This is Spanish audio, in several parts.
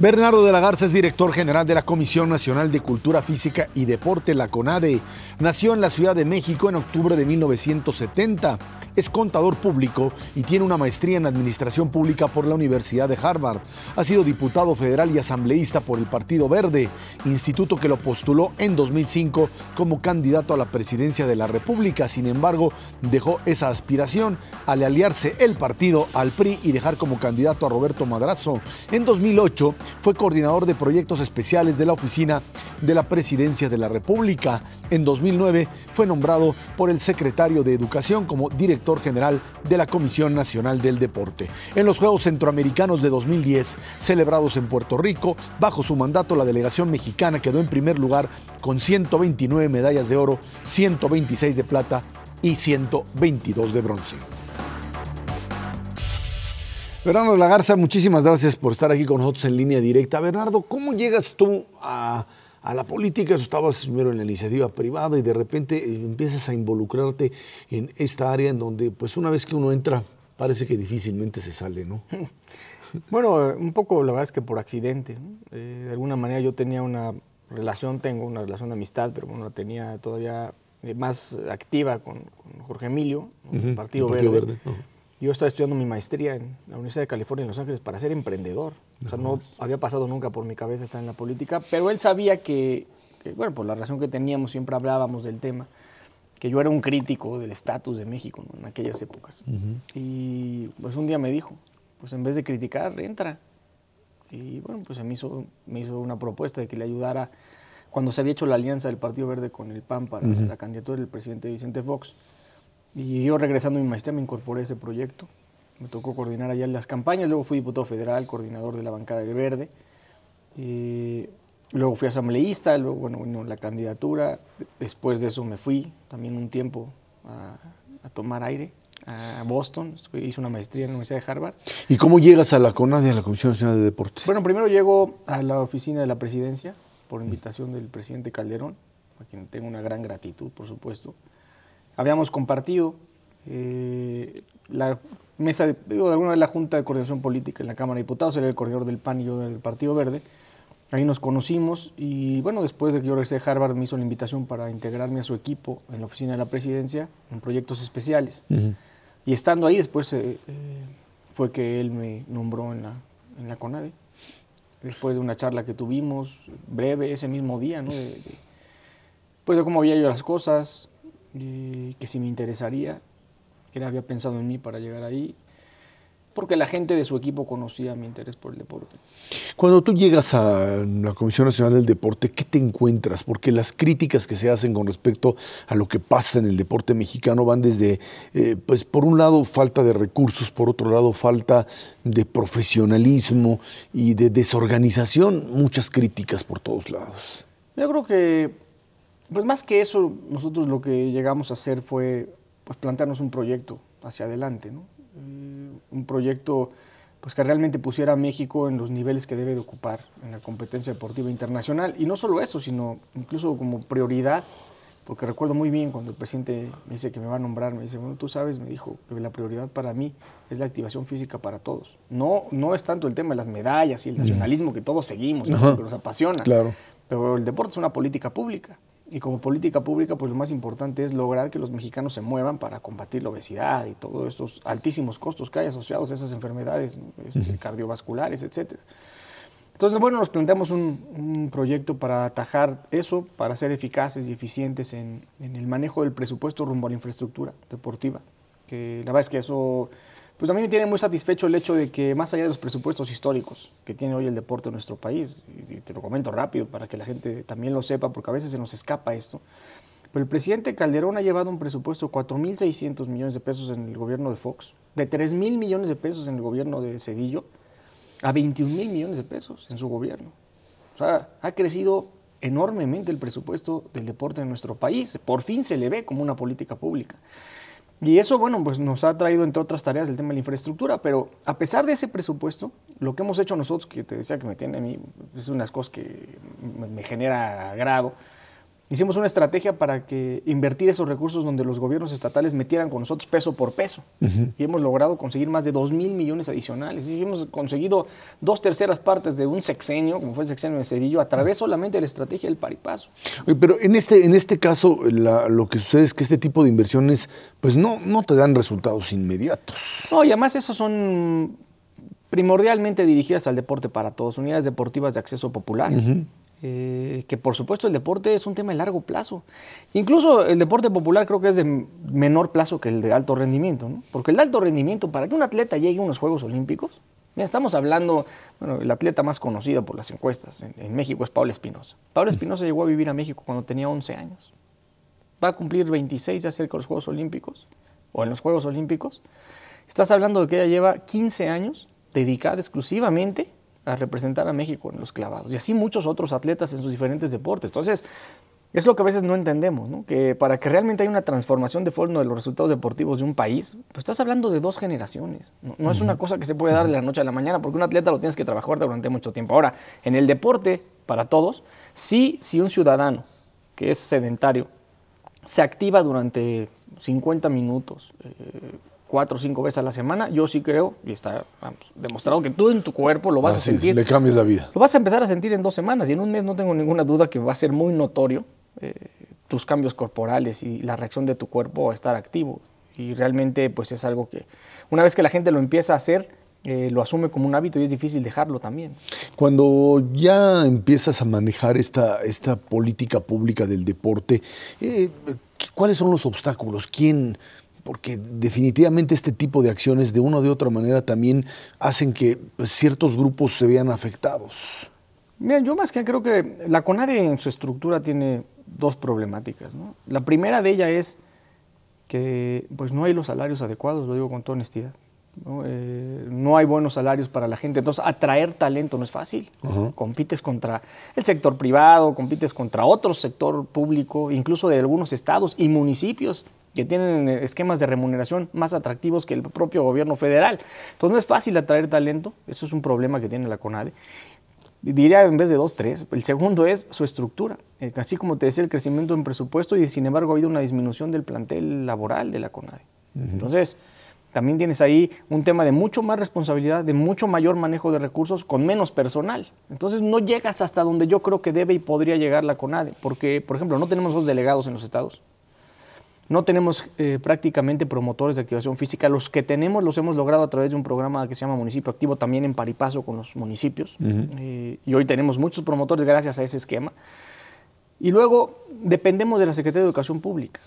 Bernardo de la Garza es director general de la Comisión Nacional de Cultura Física y Deporte, la CONADE. Nació en la Ciudad de México en octubre de 1970. Es contador público y tiene una maestría en Administración Pública por la Universidad de Harvard. Ha sido diputado federal y asambleísta por el Partido Verde, instituto que lo postuló en 2005 como candidato a la presidencia de la República. Sin embargo, dejó esa aspiración al aliarse el partido al PRI y dejar como candidato a Roberto Madrazo. En 2008 fue coordinador de proyectos especiales de la Oficina de la Presidencia de la República. En 2009 fue nombrado por el secretario de Educación como director general de la Comisión Nacional del Deporte. En los Juegos Centroamericanos de 2010, celebrados en Puerto Rico, bajo su mandato la delegación mexicana quedó en primer lugar con 129 medallas de oro, 126 de plata y 122 de bronce. Bernardo de la Garza, muchísimas gracias por estar aquí con nosotros en línea directa. Bernardo, ¿cómo llegas tú a la política? Tú estabas primero en la iniciativa privada y de repente empiezas a involucrarte en esta área en donde, pues una vez que uno entra, parece que difícilmente se sale, ¿no? Bueno, un poco la verdad es que por accidente, ¿no? De alguna manera yo tenía tengo una relación de amistad, pero bueno, la tenía todavía más activa con Jorge Emilio, el Partido Verde. Yo estaba estudiando mi maestría en la Universidad de California en Los Ángeles para ser emprendedor. O sea, no había pasado nunca por mi cabeza estar en la política, pero él sabía que bueno, por la relación que teníamos, siempre hablábamos del tema, que yo era un crítico del estatus de México, ¿no? En aquellas épocas. Y pues un día me dijo, pues en vez de criticar, entra. Y bueno, pues me hizo una propuesta de que le ayudara cuando se había hecho la alianza del Partido Verde con el PAN para la candidatura del presidente Vicente Fox. Y yo regresando a mi maestría me incorporé a ese proyecto. Me tocó coordinar allá las campañas, luego fui diputado federal, coordinador de la bancada del Verde. Luego fui asambleísta, luego bueno, vino la candidatura. Después de eso me fui también un tiempo a tomar aire a Boston. Hice una maestría en la Universidad de Harvard. ¿Y cómo llegas a la CONADE, a la Comisión Nacional de Deporte? Bueno, primero llego a la oficina de la presidencia por invitación del presidente Calderón, a quien tengo una gran gratitud, por supuesto. Habíamos compartido la mesa, de alguna vez la Junta de Coordinación Política en la Cámara de Diputados, él era el coordinador del PAN y yo del Partido Verde. Ahí nos conocimos y bueno, después de que yo regresé a Harvard me hizo la invitación para integrarme a su equipo en la oficina de la presidencia en proyectos especiales. Y estando ahí después fue que él me nombró en la CONADE. Después de una charla que tuvimos, breve, ese mismo día, ¿no? Pues de cómo había yo las cosas, que si me interesaría, que él había pensado en mí para llegar ahí, porque la gente de su equipo conocía mi interés por el deporte. Cuando tú llegas a la Comisión Nacional del Deporte, ¿qué te encuentras? Porque las críticas que se hacen con respecto a lo que pasa en el deporte mexicano van desde, pues por un lado, falta de recursos, por otro lado, falta de profesionalismo y de desorganización, muchas críticas por todos lados. Yo creo que pues más que eso, nosotros lo que llegamos a hacer fue pues, plantearnos un proyecto hacia adelante, ¿no? Un proyecto pues, que realmente pusiera a México en los niveles que debe de ocupar en la competencia deportiva internacional. Y no solo eso, sino incluso como prioridad, porque recuerdo muy bien cuando el presidente me dice que me va a nombrar, me dice, bueno, tú sabes, me dijo que la prioridad para mí es la activación física para todos. No es tanto el tema de las medallas y el nacionalismo que todos seguimos, ¿no? Que nos apasiona, claro. Pero el deporte es una política pública. Y como política pública, pues lo más importante es lograr que los mexicanos se muevan para combatir la obesidad y todos estos altísimos costos que hay asociados a esas enfermedades cardiovasculares, etc. Entonces, bueno, nos planteamos un proyecto para atajar eso, para ser eficaces y eficientes en el manejo del presupuesto rumbo a la infraestructura deportiva. Que la verdad es que eso, pues a mí me tiene muy satisfecho el hecho de que más allá de los presupuestos históricos que tiene hoy el deporte en nuestro país, y te lo comento rápido para que la gente también lo sepa, porque a veces se nos escapa esto, pero el presidente Calderón ha llevado un presupuesto de 4.600 millones de pesos en el gobierno de Fox, de 3.000 millones de pesos en el gobierno de Zedillo, a 21.000 millones de pesos en su gobierno. O sea, ha crecido enormemente el presupuesto del deporte en nuestro país. Por fin se le ve como una política pública. Y eso, bueno, pues nos ha traído, entre otras tareas, el tema de la infraestructura, pero a pesar de ese presupuesto, lo que hemos hecho nosotros, que te decía que me tiene a mí, es unas cosas que me genera agrado, hicimos una estrategia para que invertir esos recursos donde los gobiernos estatales metieran con nosotros peso por peso. Y hemos logrado conseguir más de 2,000 millones adicionales. Y hemos conseguido 2/3 partes de un sexenio, como fue el sexenio de Zedillo, a través solamente de la estrategia del par y paso. Oye, pero en este caso, lo que sucede es que este tipo de inversiones pues no te dan resultados inmediatos. No, y además esos son primordialmente dirigidas al deporte para todos, unidades deportivas de acceso popular. Que por supuesto el deporte es un tema de largo plazo. Incluso el deporte popular creo que es de menor plazo que el de alto rendimiento, ¿no? Porque el de alto rendimiento, para que un atleta llegue a unos Juegos Olímpicos, mira, estamos hablando, bueno, el atleta más conocido por las encuestas en México es Pablo Espinosa. Pablo Espinosa llegó a vivir a México cuando tenía 11 años. Va a cumplir 26 ya cerca de los Juegos Olímpicos, o en los Juegos Olímpicos. Estás hablando de que ella lleva 15 años dedicada exclusivamente a representar a México en los clavados, y así muchos otros atletas en sus diferentes deportes. Entonces, es lo que a veces no entendemos, ¿no? Que para que realmente haya una transformación de fondo de los resultados deportivos de un país, pues estás hablando de 2 generaciones. No es una cosa que se puede dar de la noche a la mañana, porque un atleta lo tienes que trabajar durante mucho tiempo. Ahora, en el deporte, para todos, sí, si un ciudadano que es sedentario se activa durante 50 minutos, 4 o 5 veces a la semana, yo sí creo, y está demostrado, que tú en tu cuerpo lo vas a sentir. Le cambias la vida. Lo vas a empezar a sentir en 2 semanas, y en un mes no tengo ninguna duda que va a ser muy notorio tus cambios corporales y la reacción de tu cuerpo a estar activo. Y realmente pues es algo que una vez que la gente lo empieza a hacer, lo asume como un hábito y es difícil dejarlo también. Cuando ya empiezas a manejar esta política pública del deporte, ¿cuáles son los obstáculos? Porque definitivamente este tipo de acciones de una o de otra manera también hacen que pues, ciertos grupos se vean afectados. Mira, yo más que creo que la CONADE en su estructura tiene 2 problemáticas, ¿no? La primera de ellas es que pues, no hay los salarios adecuados, lo digo con toda honestidad. No hay buenos salarios para la gente, entonces atraer talento no es fácil. Compites contra el sector privado, compites contra otro sector público, incluso de algunos estados y municipios que tienen esquemas de remuneración más atractivos que el propio gobierno federal. Entonces no es fácil atraer talento, eso es un problema que tiene la CONADE. Diría en vez de 2, 3. El segundo es su estructura. Así como te decía, el crecimiento en presupuesto, y sin embargo ha habido una disminución del plantel laboral de la CONADE. Entonces, también tienes ahí un tema de mucho más responsabilidad, de mucho mayor manejo de recursos con menos personal. Entonces no llegas hasta donde yo creo que debe y podría llegar la CONADE, porque, por ejemplo, no tenemos 2 delegados en los estados. No tenemos prácticamente promotores de activación física. Los que tenemos los hemos logrado a través de un programa que se llama Municipio Activo, también en par y paso con los municipios. Y hoy tenemos muchos promotores gracias a ese esquema. Y luego dependemos de la Secretaría de Educación Pública.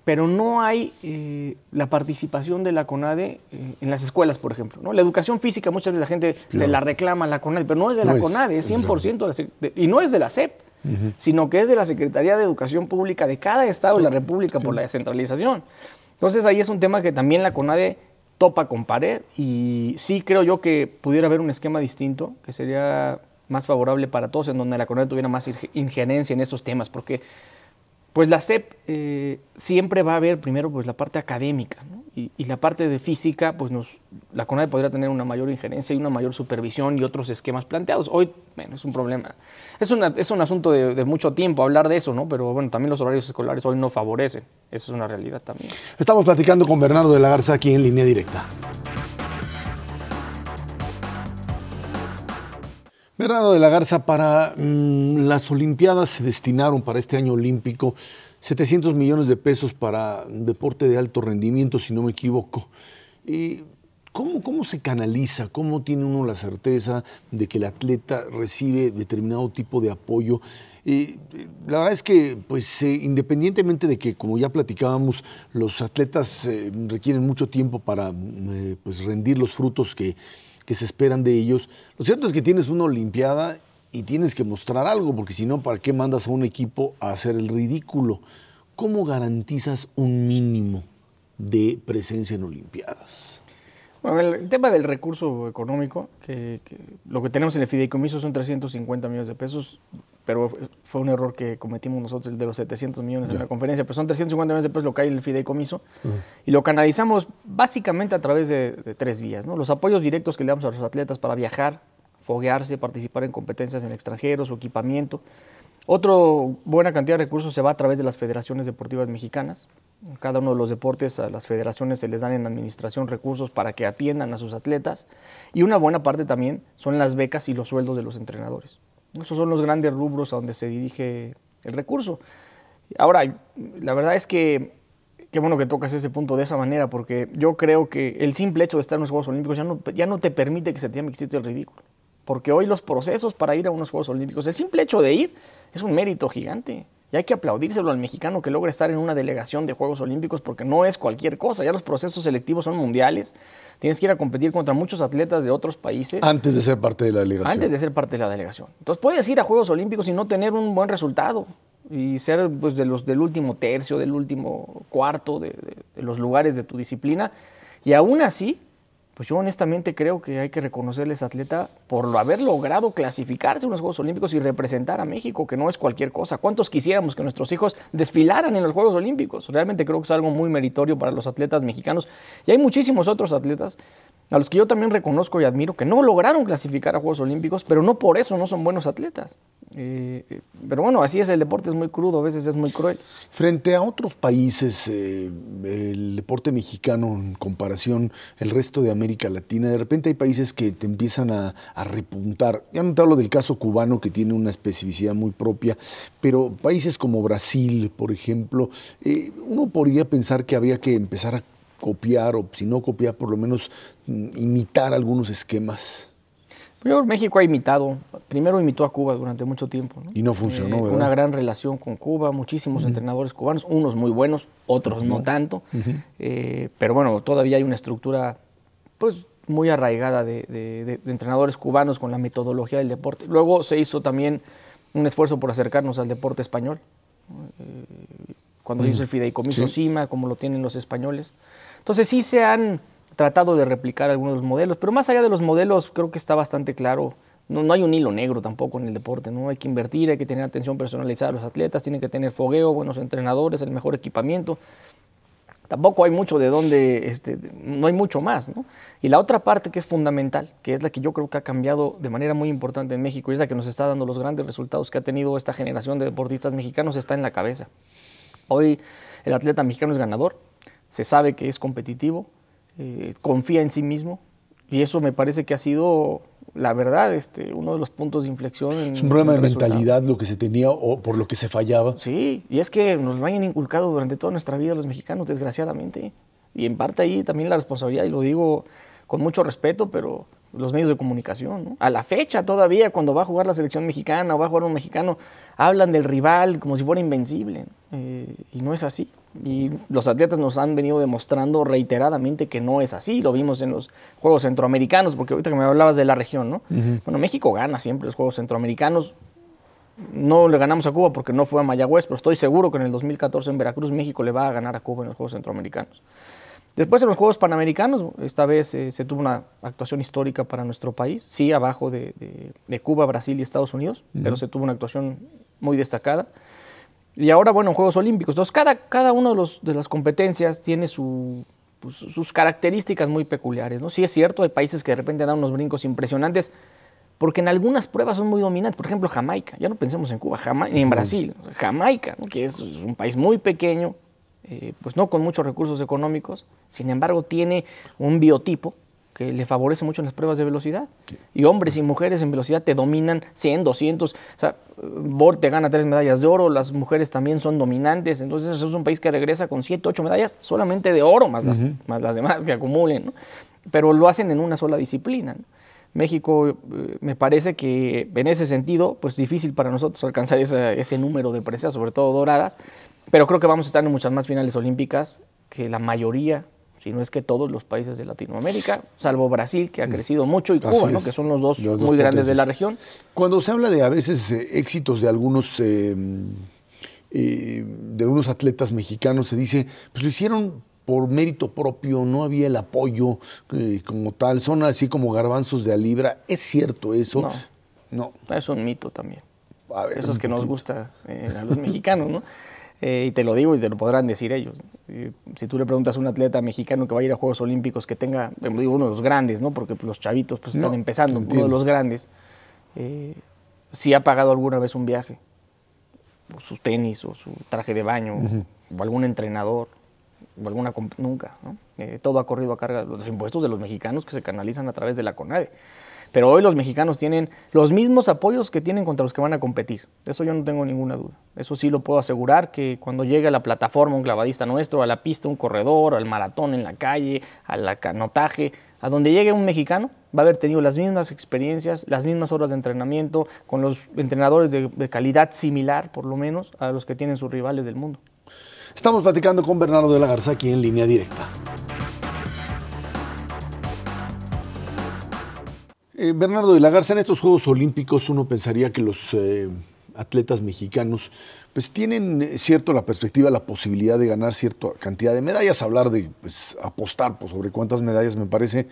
Pero no hay la participación de la CONADE en las escuelas, por ejemplo, ¿no? La educación física, muchas veces la gente se la reclama a la CONADE, pero no es de la CONADE, es 100% y no es de la SEP, sino que es de la Secretaría de Educación Pública de cada estado de la República por la descentralización. Entonces ahí es un tema que también la CONADE topa con pared, y sí creo yo que pudiera haber un esquema distinto, que sería más favorable para todos, en donde la CONADE tuviera más injerencia en esos temas, porque pues la SEP siempre va a haber primero pues la parte académica, ¿no? y la parte de física, pues la CONADE podría tener una mayor injerencia y una mayor supervisión y otros esquemas planteados. Hoy, bueno, es un problema, es un asunto de mucho tiempo hablar de eso, ¿no? Pero bueno, también los horarios escolares hoy no favorecen, eso es una realidad también. Estamos platicando con Bernardo de la Garza aquí en Línea Directa. Bernardo de la Garza, para las Olimpiadas se destinaron para este año olímpico 700 millones de pesos para deporte de alto rendimiento, si no me equivoco. ¿Cómo se canaliza? ¿Cómo tiene uno la certeza de que el atleta recibe determinado tipo de apoyo? La verdad es que, pues, independientemente de que, como ya platicábamos, los atletas requieren mucho tiempo para pues, rendir los frutos que se esperan de ellos. Lo cierto es que tienes una Olimpiada y tienes que mostrar algo, porque si no, ¿para qué mandas a un equipo a hacer el ridículo? ¿Cómo garantizas un mínimo de presencia en Olimpiadas? Bueno, el tema del recurso económico, que lo que tenemos en el fideicomiso son 350 millones de pesos, pero fue un error que cometimos nosotros, el de los 700 millones en la conferencia, pero son 350 millones de pesos lo que hay en el fideicomiso, y lo canalizamos básicamente a través de 3 vías, ¿no? Los apoyos directos que le damos a los atletas para viajar, foguearse, participar en competencias en el extranjero, su equipamiento. Otra buena cantidad de recursos se va a través de las federaciones deportivas mexicanas. En cada uno de los deportes a las federaciones se les dan en administración recursos para que atiendan a sus atletas. Y una buena parte también son las becas y los sueldos de los entrenadores. Esos son los grandes rubros a donde se dirige el recurso. Ahora, la verdad es que qué bueno que tocas ese punto de esa manera, porque yo creo que el simple hecho de estar en los Juegos Olímpicos ya no te permite que se tenga que existir el ridículo. Porque hoy los procesos para ir a unos Juegos Olímpicos, el simple hecho de ir es un mérito gigante. Y hay que aplaudírselo al mexicano que logra estar en una delegación de Juegos Olímpicos, porque no es cualquier cosa. Ya los procesos selectivos son mundiales. Tienes que ir a competir contra muchos atletas de otros países. Antes de ser parte de la delegación. Antes de ser parte de la delegación. Entonces puedes ir a Juegos Olímpicos y no tener un buen resultado. Y ser pues, del último tercio, del último cuarto de los lugares de tu disciplina. Y aún así, pues yo honestamente creo que hay que reconocerle a ese atleta por haber logrado clasificarse a unos Juegos Olímpicos y representar a México, que no es cualquier cosa. ¿Cuántos quisiéramos que nuestros hijos desfilaran en los Juegos Olímpicos? Realmente creo que es algo muy meritorio para los atletas mexicanos. Y hay muchísimos otros atletas a los que yo también reconozco y admiro que no lograron clasificar a Juegos Olímpicos, pero no por eso no son buenos atletas. Pero bueno, así es, el deporte es muy crudo, a veces es muy cruel. Frente a otros países, el deporte mexicano en comparación el resto de América Latina, de repente hay países que te empiezan a repuntar. Ya no te hablo del caso cubano, que tiene una especificidad muy propia, pero países como Brasil, por ejemplo, uno podría pensar que habría que empezar a copiar, o si no copiar, por lo menos imitar algunos esquemas. Yo creo que México ha imitado, primero imitó a Cuba durante mucho tiempo, ¿no? Y no funcionó, ¿verdad? Una gran relación con Cuba, muchísimos entrenadores cubanos, unos muy buenos, otros no tanto, pero bueno, todavía hay una estructura pues muy arraigada de entrenadores cubanos con la metodología del deporte. Luego se hizo también un esfuerzo por acercarnos al deporte español, cuando se hizo el fideicomiso CIMA, como lo tienen los españoles. Entonces sí se han tratado de replicar algunos de los modelos, pero más allá de los modelos creo que está bastante claro, no hay un hilo negro tampoco en el deporte, ¿no? Hay que invertir, hay que tener atención personalizada a los atletas, tienen que tener fogueo, buenos entrenadores, el mejor equipamiento. Tampoco hay mucho de dónde, no hay mucho más, ¿no? Y la otra parte que es fundamental, que es la que yo creo que ha cambiado de manera muy importante en México y es la que nos está dando los grandes resultados que ha tenido esta generación de deportistas mexicanos, está en la cabeza. Hoy el atleta mexicano es ganador, se sabe que es competitivo, confía en sí mismo y eso me parece que ha sido, la verdad, uno de los puntos de inflexión. Es un problema de mentalidad lo que se tenía o por lo que se fallaba. Sí, y es que nos lo hayan inculcado durante toda nuestra vida los mexicanos, desgraciadamente. Y en parte ahí también la responsabilidad, y lo digo con mucho respeto, pero los medios de comunicación, ¿no? A la fecha todavía, cuando va a jugar la selección mexicana o va a jugar un mexicano, hablan del rival como si fuera invencible. Y no es así. Y los atletas nos han venido demostrando reiteradamente que no es así. Lo vimos en los Juegos Centroamericanos, porque ahorita que me hablabas de la región, ¿no? Bueno, México gana siempre los Juegos Centroamericanos. No le ganamos a Cuba porque no fue a Mayagüez, pero estoy seguro que en el 2014 en Veracruz México le va a ganar a Cuba en los Juegos Centroamericanos. Después en los Juegos Panamericanos, esta vez se tuvo una actuación histórica para nuestro país, sí, abajo de Cuba, Brasil y Estados Unidos, pero se tuvo una actuación muy destacada. Y ahora, bueno, en Juegos Olímpicos. Entonces, cada una de las competencias tiene sus características muy peculiares, ¿no? Sí es cierto, hay países que de repente dan unos brincos impresionantes, porque en algunas pruebas son muy dominantes. Por ejemplo, Jamaica. Ya no pensemos en Cuba, ni en Brasil. Jamaica, ¿no? Que es un país muy pequeño, pues no con muchos recursos económicos, sin embargo tiene un biotipo que le favorece mucho en las pruebas de velocidad. Y hombres y mujeres en velocidad te dominan 100, 200. O sea, Bolt te gana 3 medallas de oro, las mujeres también son dominantes. Entonces es un país que regresa con 7, 8 medallas solamente de oro, más las demás que acumulen, ¿no? Pero lo hacen en una sola disciplina, ¿no? México, me parece que en ese sentido, pues difícil para nosotros alcanzar ese número de preseas, sobre todo doradas, pero creo que vamos a estar en muchas más finales olímpicas que la mayoría, si no es que todos los países de Latinoamérica, salvo Brasil, que ha crecido mucho, y Cuba, ¿no? Que son los dos muy grandes de la región. Cuando se habla de a veces éxitos de algunos atletas mexicanos, se dice, pues lo hicieron por mérito propio, no había el apoyo como tal, son así como garbanzos de a libra. ¿Es cierto eso? No. Es un mito también. A ver, eso es que nos gusta a los mexicanos, ¿no? Y te lo digo y te lo podrán decir ellos. Si tú le preguntas a un atleta mexicano que va a ir a Juegos Olímpicos, que tenga, digo, uno de los grandes, ¿no? Porque los chavitos pues están empezando, uno de los grandes, si ha pagado alguna vez un viaje, o sus tenis, o su traje de baño, o algún entrenador, o alguna... Nunca, ¿no? Todo ha corrido a carga de los impuestos de los mexicanos que se canalizan a través de la CONADE. Pero hoy los mexicanos tienen los mismos apoyos que tienen contra los que van a competir. De eso yo no tengo ninguna duda. Eso sí lo puedo asegurar, que cuando llegue a la plataforma un clavadista nuestro, a la pista un corredor, al maratón en la calle, al canotaje, a donde llegue un mexicano, va a haber tenido las mismas experiencias, las mismas horas de entrenamiento, con los entrenadores de calidad similar, por lo menos, a los que tienen sus rivales del mundo. Estamos platicando con Bernardo de la Garza aquí en Línea Directa. Bernardo de la Garza, en estos Juegos Olímpicos uno pensaría que los atletas mexicanos pues tienen cierto la perspectiva, la posibilidad de ganar cierta cantidad de medallas. Hablar de pues, apostar pues, sobre cuántas medallas me parece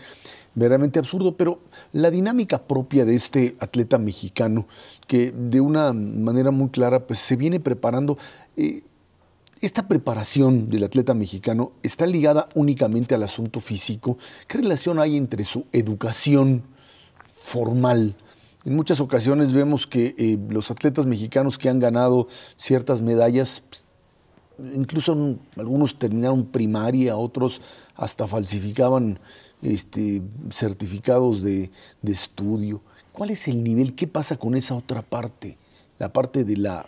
verdaderamente absurdo, pero la dinámica propia de este atleta mexicano que de una manera muy clara pues, se viene preparando. ¿Esta preparación del atleta mexicano está ligada únicamente al asunto físico? ¿Qué relación hay entre su educación formal? En muchas ocasiones vemos que los atletas mexicanos que han ganado ciertas medallas, incluso algunos terminaron primaria, otros hasta falsificaban certificados de estudio. ¿Cuál es el nivel? ¿Qué pasa con esa otra parte? La parte de la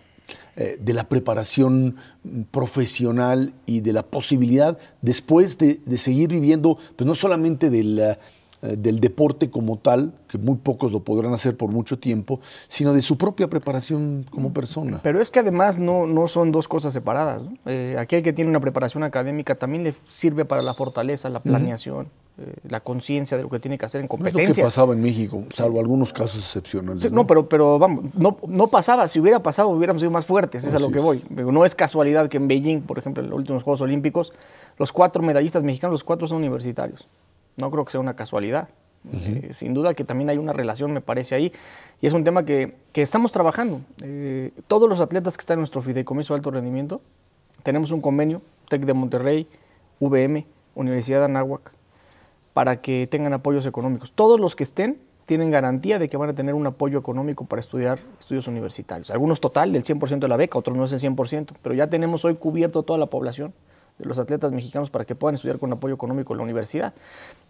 preparación profesional y de la posibilidad después de seguir viviendo, pues no solamente del deporte como tal, que muy pocos lo podrán hacer por mucho tiempo, sino de su propia preparación como persona. Pero es que además no son dos cosas separadas, ¿no? Aquel que tiene una preparación académica también le sirve para la fortaleza, la planeación, la conciencia de lo que tiene que hacer en competencia. No es lo que pasaba en México, salvo algunos casos excepcionales. Sí, ¿no? Pero vamos, no pasaba. Si hubiera pasado, hubiéramos sido más fuertes, es a lo que voy. Pero no es casualidad que en Beijing, por ejemplo, en los últimos Juegos Olímpicos, los 4 medallistas mexicanos, los 4 son universitarios. No creo que sea una casualidad. Sin duda que también hay una relación, me parece, ahí. Y es un tema que estamos trabajando. Todos los atletas que están en nuestro fideicomiso de alto rendimiento, tenemos un convenio, TEC de Monterrey, VM, Universidad de Anáhuac, para que tengan apoyos económicos. Todos los que estén tienen garantía de que van a tener un apoyo económico para estudiar estudios universitarios. Algunos total, del 100% de la beca, otros no es el 100%, pero ya tenemos hoy cubierto toda la población de los atletas mexicanos para que puedan estudiar con apoyo económico en la universidad.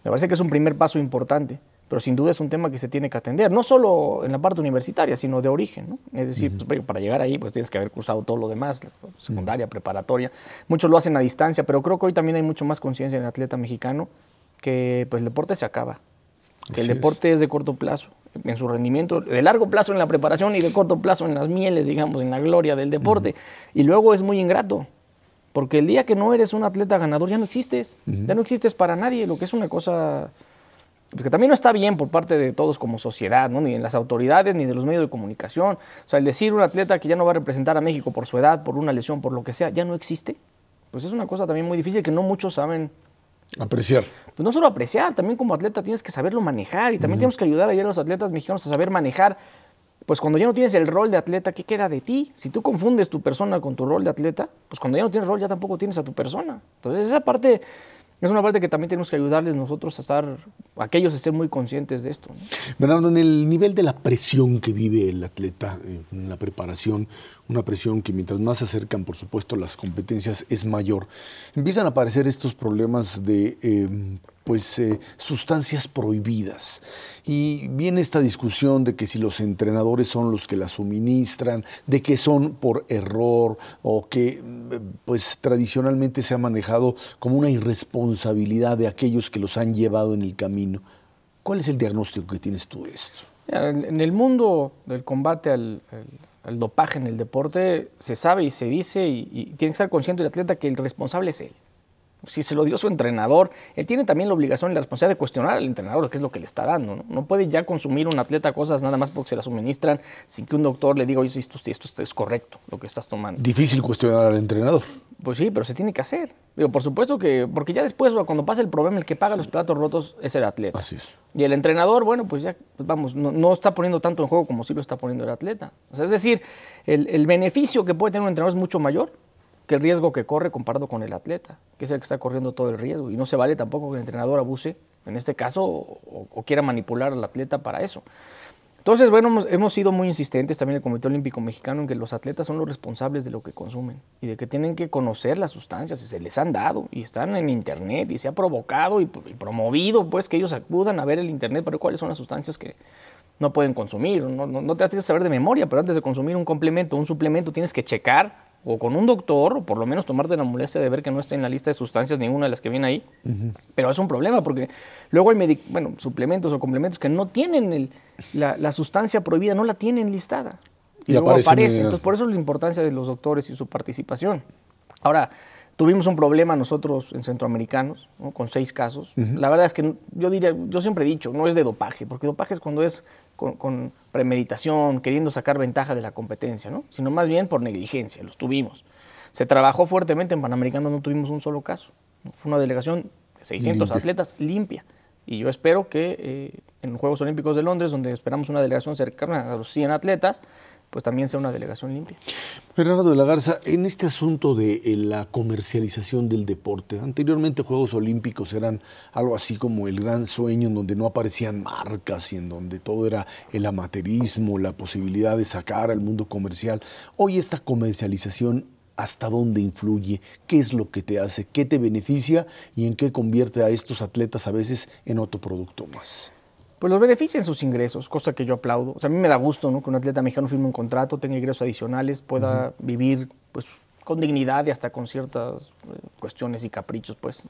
Me parece que es un primer paso importante, pero sin duda es un tema que se tiene que atender, no solo en la parte universitaria, sino de origen, ¿no? Es decir, pues, para llegar ahí pues tienes que haber cursado todo lo demás, secundaria, preparatoria. Muchos lo hacen a distancia, pero creo que hoy también hay mucho más conciencia en el atleta mexicano que pues, el deporte se acaba, que el deporte es de corto plazo, en su rendimiento, de largo plazo en la preparación y de corto plazo en las mieles, digamos, en la gloria del deporte. Y luego es muy ingrato. Porque el día que no eres un atleta ganador ya no existes, ya no existes para nadie, lo que es una cosa que también no está bien por parte de todos como sociedad, ¿no? Ni en las autoridades ni de los medios de comunicación. O sea, el decir un atleta que ya no va a representar a México por su edad, por una lesión, por lo que sea, ya no existe, pues es una cosa también muy difícil que no muchos saben apreciar. Pues no solo apreciar, también como atleta tienes que saberlo manejar y también tenemos que ayudar a los atletas mexicanos a saber manejar. Pues cuando ya no tienes el rol de atleta, ¿qué queda de ti? Si tú confundes tu persona con tu rol de atleta, pues cuando ya no tienes rol ya tampoco tienes a tu persona. Entonces esa parte es una parte que también tenemos que ayudarles nosotros a estar, a que ellos estén muy conscientes de esto, ¿no? Bernardo, en el nivel de la presión que vive el atleta en la preparación, una presión que mientras más se acercan, por supuesto, las competencias es mayor, empiezan a aparecer estos problemas de sustancias prohibidas. Y viene esta discusión de que si los entrenadores son los que las suministran, de que son por error o que pues tradicionalmente se ha manejado como una irresponsabilidad de aquellos que los han llevado en el camino. ¿Cuál es el diagnóstico que tienes tú de esto? En el mundo del combate al dopaje en el deporte se sabe y se dice y tiene que estar consciente el atleta que el responsable es él. Si se lo dio su entrenador, él tiene también la obligación y la responsabilidad de cuestionar al entrenador qué es lo que le está dando, ¿no? No puede ya consumir un atleta cosas nada más porque se las suministran sin que un doctor le diga, oye, esto es correcto lo que estás tomando. Difícil cuestionar al entrenador. Pues sí, pero se tiene que hacer. Digo, por supuesto que, porque ya después, cuando pasa el problema, el que paga los platos rotos es el atleta. Así es. Y el entrenador, bueno, pues ya, vamos, no está poniendo tanto en juego como sí lo está poniendo el atleta. O sea, es decir, el beneficio que puede tener un entrenador es mucho mayor que el riesgo que corre comparado con el atleta, que es el que está corriendo todo el riesgo. Y no se vale tampoco que el entrenador abuse, en este caso, o quiera manipular al atleta para eso. Entonces, bueno, hemos sido muy insistentes también el Comité Olímpico Mexicano en que los atletas son los responsables de lo que consumen y de que tienen que conocer las sustancias, y se les han dado y están en internet y se ha provocado y promovido pues que ellos acudan a ver el internet para ver cuáles son las sustancias que no pueden consumir. No te has que saber de memoria, pero antes de consumir un complemento, un suplemento, tienes que checar o con un doctor, o por lo menos tomarte la molestia de ver que no esté en la lista de sustancias ninguna de las que viene ahí. Pero es un problema porque luego hay suplementos o complementos que no tienen la sustancia prohibida, no la tienen listada. Y luego aparece. Entonces, por eso es la importancia de los doctores y su participación. Ahora, tuvimos un problema nosotros en centroamericanos, ¿no? Con 6 casos. La verdad es que yo siempre he dicho, no es de dopaje, porque dopaje es cuando es con premeditación, queriendo sacar ventaja de la competencia, ¿no? Sino más bien por negligencia, los tuvimos. Se trabajó fuertemente en Panamericanos, no tuvimos un solo caso, ¿no? Fue una delegación de 600 atletas limpia. Y yo espero que en los Juegos Olímpicos de Londres, donde esperamos una delegación cercana a los 100 atletas, pues también sea una delegación limpia. Bernardo de la Garza, en este asunto de la comercialización del deporte, anteriormente Juegos Olímpicos eran algo así como el gran sueño en donde no aparecían marcas y en donde todo era el amateurismo, la posibilidad de sacar al mundo comercial. Hoy esta comercialización, ¿hasta dónde influye? ¿Qué es lo que te hace? ¿Qué te beneficia? ¿Y en qué convierte a estos atletas a veces en otro producto más? Pues los beneficia en sus ingresos, cosa que yo aplaudo. O sea, a mí me da gusto, ¿no?, que un atleta mexicano firme un contrato, tenga ingresos adicionales, pueda vivir pues, con dignidad y hasta con ciertas cuestiones y caprichos, pues.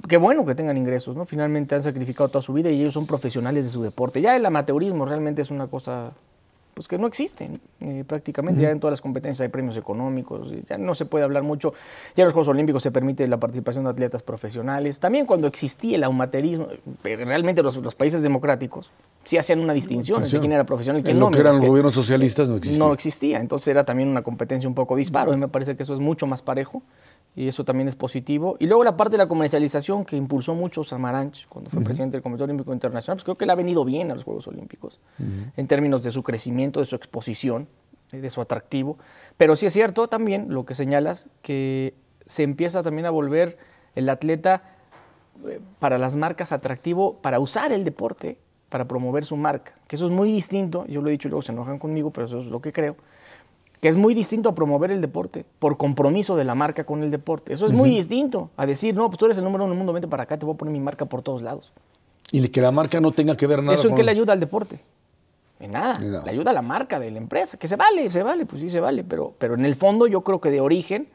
Qué bueno que tengan ingresos, ¿no? Finalmente han sacrificado toda su vida y ellos son profesionales de su deporte. Ya el amateurismo realmente es una cosa pues que no existen prácticamente. Ya en todas las competencias hay premios económicos, ya no se puede hablar mucho. Ya en los Juegos Olímpicos se permite la participación de atletas profesionales. También cuando existía el amateurismo, realmente los países democráticos sí hacían una distinción entre quién era profesional y quién no. En lo que eran los gobiernos socialistas no existía. No existía, entonces era también una competencia un poco disparo. A mí me parece que eso es mucho más parejo y eso también es positivo. Y luego la parte de la comercialización que impulsó mucho Samaranch cuando fue presidente del Comité Olímpico Internacional, pues creo que le ha venido bien a los Juegos Olímpicos en términos de su crecimiento, de su exposición, de su atractivo. Pero sí es cierto también lo que señalas, que se empieza también a volver el atleta para las marcas atractivo para usar el deporte, para promover su marca, que eso es muy distinto, yo lo he dicho y luego se enojan conmigo, pero eso es lo que creo, que es muy distinto a promover el deporte por compromiso de la marca con el deporte. Eso es muy distinto a decir, no, pues tú eres el número 1 en el mundo, vente para acá, te voy a poner mi marca por todos lados. Y que la marca no tenga que ver nada. ¿Eso en qué le ayuda al deporte? En nada. Le ayuda a la marca de la empresa, que se vale, pues sí se vale, pero en el fondo yo creo que de origen,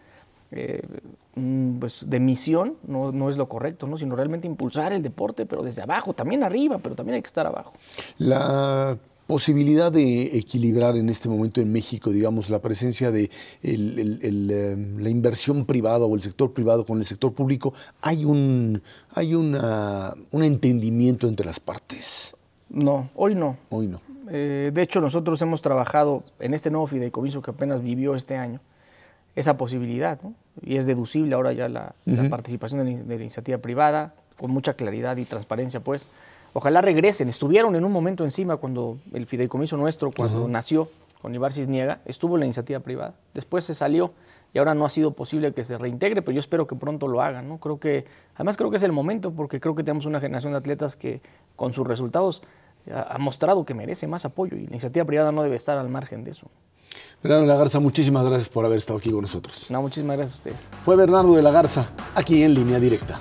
pues de misión, no es lo correcto, ¿no? Sino realmente impulsar el deporte, pero desde abajo, también arriba, pero también hay que estar abajo. La posibilidad de equilibrar en este momento en México, digamos, la presencia de la inversión privada o el sector privado con el sector público, hay un entendimiento entre las partes. No, hoy no. Hoy no. De hecho, nosotros hemos trabajado en este nuevo fideicomiso que apenas vivió este año, esa posibilidad, ¿no? Y es deducible ahora ya la participación de la iniciativa privada, con mucha claridad y transparencia, pues. Ojalá regresen. Estuvieron en un momento encima cuando el fideicomiso nuestro, cuando nació con Ibar Cisniega, estuvo en la iniciativa privada. Después se salió y ahora no ha sido posible que se reintegre, pero yo espero que pronto lo hagan, ¿no? Además creo que es el momento, porque creo que tenemos una generación de atletas que con sus resultados ha mostrado que merece más apoyo y la iniciativa privada no debe estar al margen de eso. Bernardo de la Garza, muchísimas gracias por haber estado aquí con nosotros. No, muchísimas gracias a ustedes. Fue Bernardo de la Garza, aquí en Línea Directa.